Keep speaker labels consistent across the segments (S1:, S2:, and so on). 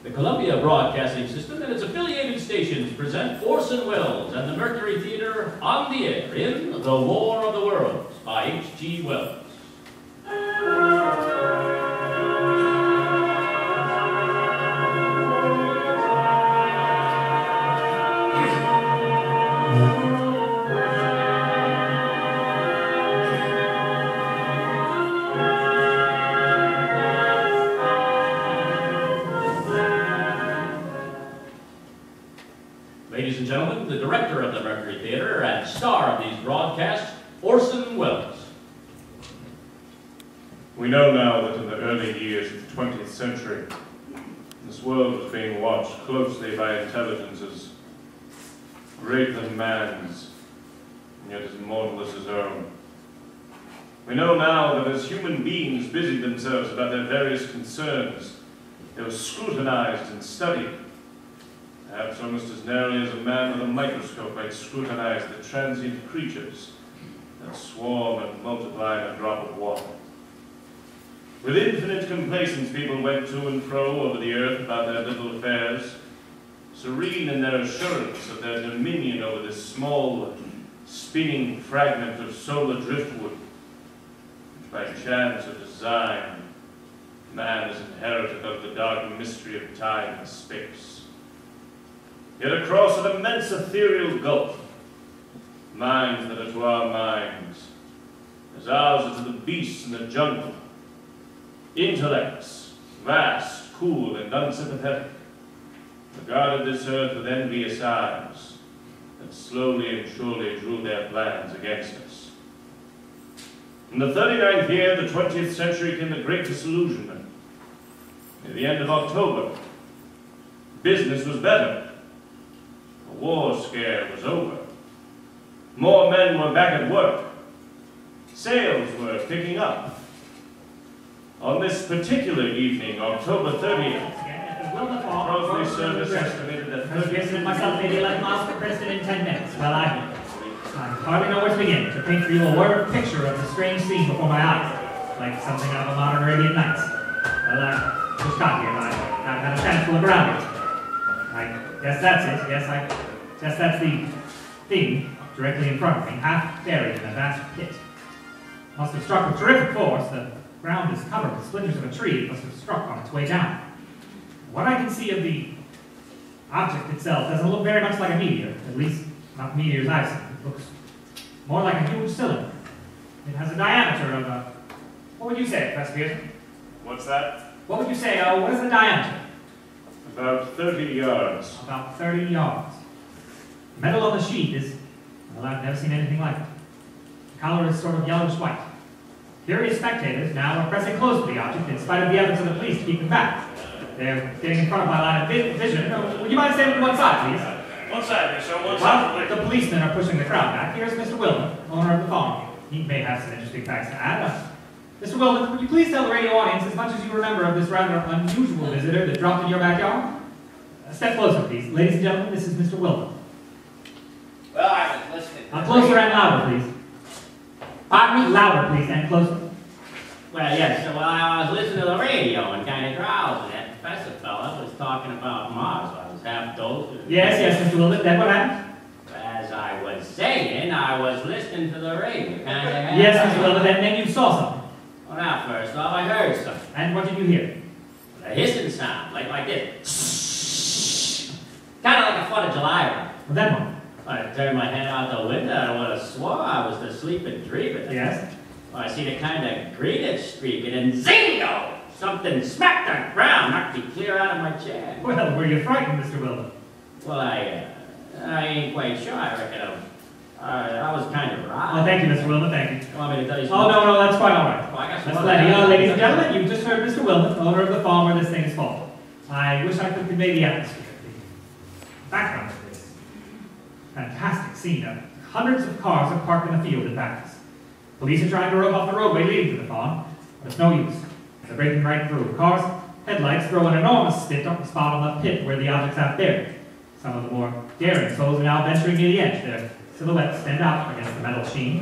S1: The Columbia Broadcasting System and its affiliated stations present Orson Welles and the Mercury Theater on the air in The War of the Worlds by H.G. Wells. Ladies and gentlemen, the director of the Mercury Theater and star of these broadcasts, Orson Welles.
S2: We know now that in the early years of the 20th century, this world was being watched closely by intelligences greater than man's, and yet as immortal as his own. We know now that as human beings busied themselves about their various concerns, they were scrutinized and studied, perhaps almost as narrowly as a man with a microscope might scrutinize the transient creatures that swarm and multiply in a drop of water. With infinite complacence, people went to and fro over the earth about their little affairs, serene in their assurance of their dominion over this small, spinning fragment of solar driftwood, which by chance of design, man has inherited of the dark mystery of time and space. Yet across an immense ethereal gulf, minds that are to our minds, as ours are to the beasts in the jungle, intellects, vast, cool, and unsympathetic, regarded this earth with envious eyes, that slowly and surely drew their plans against us. In the 39th year of the 20th century came the Great Disillusionment. Near the end of October, business was better. The war scare was over. More men were back at work. Sales were picking up. On this particular evening, October 30th, grocery service estimated that 30
S3: myself maybe 11 miles from Princeton in 10 minutes. Well, I hardly know where to begin to paint for you a word picture of the strange scene before my eyes, like something out of a modern Arabian Nights. Well, I just got here, I had a chance to look around it. I guess that's it. Yes, I guess that's the thing directly in front of me, half buried in a vast pit. Must have struck with terrific force. The ground is covered with splinters of a tree. It must have struck on its way down. What I can see of the object itself doesn't look very much like a meteor, at least not meteors I've seen. It looks more like a huge cylinder. It has a diameter of what would you say, Professor Pearson?
S2: What's that?
S3: What would you say? What is the diameter?
S2: About 30 yards.
S3: About 30 yards. The metal on the sheet is, well, I've never seen anything like it. The color is sort of yellowish-white. Curious spectators now are pressing close to the object in spite of the efforts of the police to keep them back. They're getting in front of my line of vision. Would you mind standing to one side, please?
S2: One side, sir. One side.
S3: Well, the policemen are pushing the crowd back. Here's Mr. Wilman, owner of the farm. He may have some interesting facts to add. Mr. Wilman, would you please tell the radio audience as much as you remember of this rather unusual visitor that dropped in your backyard? Step closer, please. Ladies and gentlemen, this is Mr. Wilman.
S4: Well, I was listening.
S3: Closer and louder, please. Pardon me? Louder, please, and closer.
S4: Well, yes, so while I was listening to the radio and kind of drowsing, that professor fella was talking about Mars. I was half dozed.
S3: Yes, Mr. Wilman, then what happened?
S4: As I was saying, I was listening to the radio, kind of.
S3: Yes, Mr. Wilman, then you saw something.
S4: Well, now, first off, I heard something.
S3: And what did you hear?
S4: A hissing sound, like this. Kind of like a 4th of July round.
S3: Well, then what?
S4: I turned my head out the window and I would have swore I was asleep and dreaming.
S3: Yes?
S4: Well, I seen a kind of greenish streak, and then zingo! Something smacked on the ground, knocked me clear out of my chair.
S3: Well, were you frightened, Mr. Wilman?
S4: Well, I ain't quite sure. I reckon I was kind of roused.
S3: Oh, thank you, Mr. Wilman, thank you.
S4: You want me to tell you
S3: Oh,
S4: something?
S3: no, that's quite all right.
S4: Oh, I got some
S3: That's
S4: other
S3: plenty.
S4: things.
S3: Ladies and gentlemen, you've just heard Mr. Wilman, owner of the farm where this thing is fallen. I wish I could convey the atmosphere, the background of this fantastic scene. Hundreds of cars are parked in the field in back of us. Police are trying to rope off the roadway leading to the farm, but it's no use. They're breaking right through. Cars' headlights throw an enormous spit up the spot on the pit where the object's out buried. Some of the more daring souls are now venturing near the edge. Their silhouettes stand out against the metal sheen.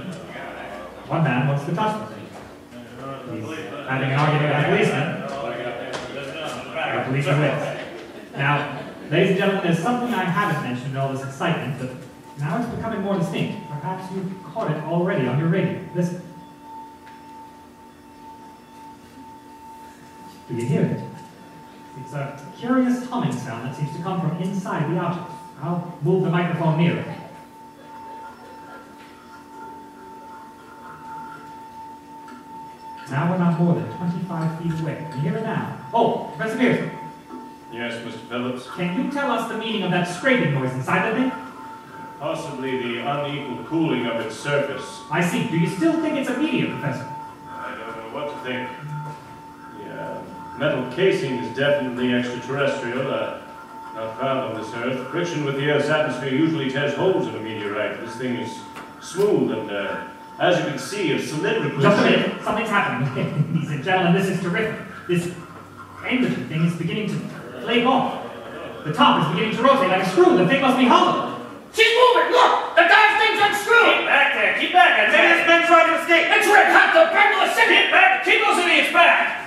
S3: One man wants to touch them. He's having an argument with a policeman. The police are with. Now, ladies and gentlemen, there's something I haven't mentioned in all this excitement, but now it's becoming more distinct. Perhaps you've caught it already on your radio. Listen. Do you hear it? It's a curious humming sound that seems to come from inside the object. I'll move the microphone nearer. Now we're not more than 25 feet away. Can you hear it now? Oh, Professor Pearson.
S2: Yes, Mr. Phillips.
S3: Can you tell us the meaning of that scraping noise inside the thing?
S2: Possibly the unequal cooling of its surface.
S3: I see. Do you still think it's a meteor, Professor?
S2: I don't know what to think. The metal casing is definitely extraterrestrial, not found on this Earth. Friction with the Earth's atmosphere usually tears holes in a meteorite. This thing is smooth and, as you can see, it's cylindrical.
S3: Just a minute. Something's happening. Ladies and gentlemen, this is terrific. This end of the thing is beginning to flake off. The top is beginning to rotate like a screw. The thing must be hollow.
S1: She's moving! Look! The darn thing's unscrewed!
S5: Keep back there! Keep back there! Maybe it's been trying to escape!
S1: It's Rick! Cut the pendulum city!
S5: Get back! Keep those idiots back!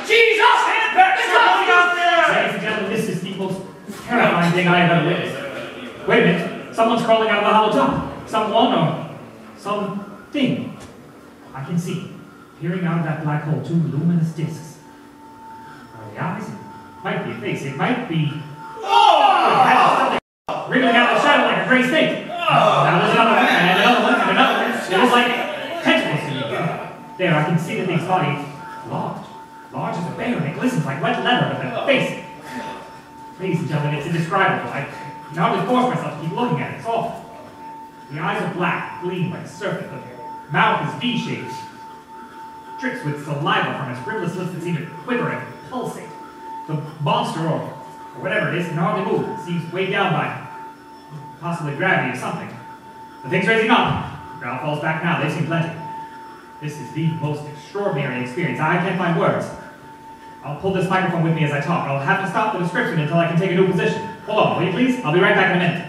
S1: Jesus!
S5: Stand back!
S1: It's
S5: Stop moving out there!
S3: Ladies and gentlemen, this is the most terrifying thing I have ever witnessed. Wait a minute. Someone's crawling out of the hollow top. Someone or something. I can see, peering out of that black hole, two luminous discs. Are the eyes? It might be a face. It might be... Oh! Wriggling out of the shadow like a gray snake. Now there's another one, and another one, and another one. It was like tentacles to me. There, I can see the thing's body. Large. Large as a bear, and it glistens like wet leather with a face. Ladies and gentlemen, it's indescribable. I can hardly force myself to keep looking at it. It's awful. The eyes are black, gleam like surface. The mouth is V-shaped. Drips with saliva from its rimless lips that seem to quiver and pulsate. The monster, or whatever it is, can hardly move. It seems weighed down by possibly gravity or something. The thing's raising up. The ground falls back now. They've seen plenty. This is the most extraordinary experience. I can't find words. I'll pull this microphone with me as I talk. I'll have to stop the description until I can take a new position. Hold on, will you please? I'll be right back in a minute.